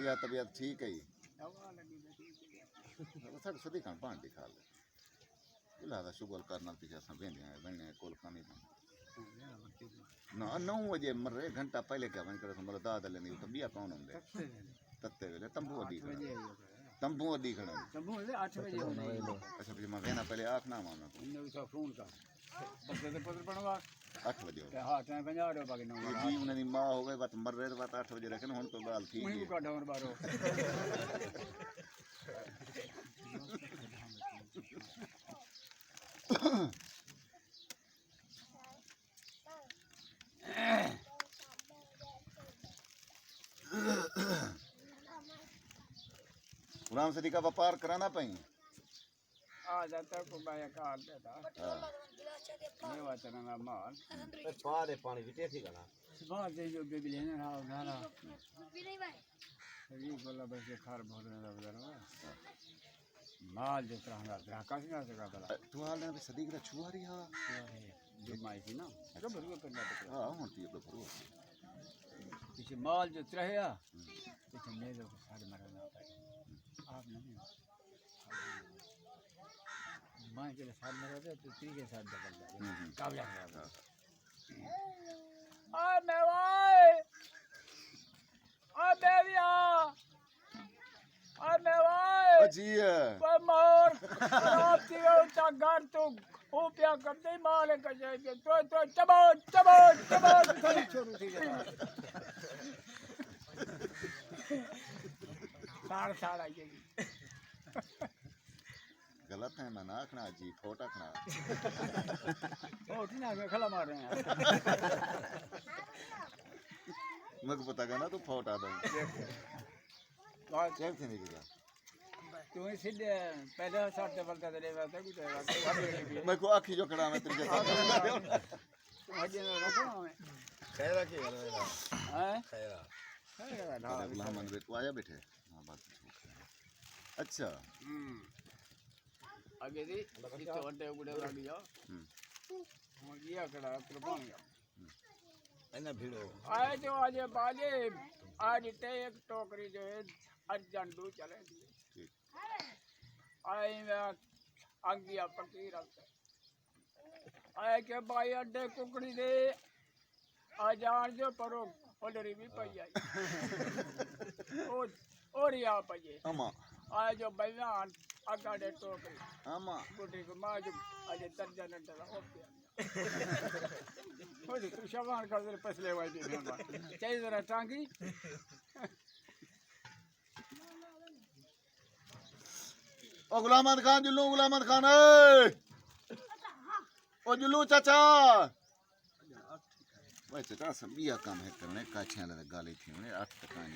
या तबीयत ठीक है साढ़े सदी खान पान दी खा ले इलादा शुगर करना पीछे असां वेंदे आहियूं वञे कोल कानी ना 9 बजे मरे घंटा पहले क्या वञ करे मतलब दादा लेनी तो बिया कौन होंदे तत्ते वेले तंबू अडी तंबू अडी खड़ा तंबू 8 बजे अच्छा फिर मैं वेना पहले आखना मानो इन्हें फोन कर बच्चे से पत्र बनवा 8 बजे हाँ टाइम 50 रुपए बाकी 9 जी उन्हें मां हो गए बात मर रहे तो बात 8 बजे रखन हुन तो गाल ठीक मुझे है का डोर बारो गुलाम सदी का व्यापार कराना पई आ जाता को बाया काट देता ये वाचना ना माल पा दे पानी विटे थी गना बाहर दे जो बेबी लेने ना ना ये गोला बस खार बहुत ना उधर माल जो तरह का ग्राहक से ना सका भला तू हाल ने सदी का छुआरी हा जो माई थी ना तो भरगो करना पड़ता हां होती है भरो पीछे माल जो तरह है पीछे ले लो सारे मरना पाए आप नहीं मां के साथ में रहते तो ती के साथ बदल जाए काबला है आ मेवाई आ बेबिया आ मेवाई जी पर मोर राती को घर तो ओ प्या करते माल का जाए तो चबो चबो चबो थोड़ी छोरू थी साड़ आएगी गलत है मैं ना आखना जी फोट आखना ओ ठीक है खला मार रहे हैं मुझे पता का ना तू फोट आ दो और चल से नहीं किया तू सीधे पहले साथ बोलता था लेवा था कुछ मैं को आखी जो खड़ा मैं तेरे साथ हजे ना रखो हमें खैरा की हैं खैरा गुलाम मन को आया बैठे हां बात अच्छा आगे दी इतो वड्डे उगड़े लग गया और ये कड़ा कृपान गया एना भिड़ो आए जो आज बाजे आज ते एक टोकरी जो है अर्जंडू चले दी ठीक आए मैं अंगिया पकी रखते आए के भाई अड्डे कुकड़ी दे आ जान जो परो ओडरी भी पई आई और या पई अम्मा आए जो बयान अगाड़े टोकरी अम्मा गुडी को माजू आज दर्जन डला हो गया हो तू शवान कर दे पसले वाई दी चाहिए जरा टांगी ओ गुलाम खान जुल्लू गुलाम खान ओ जुल्लू चाचा भाई चाचा सब बिया काम है करने का छे लगे गाली थी उन्हें 8 तक नहीं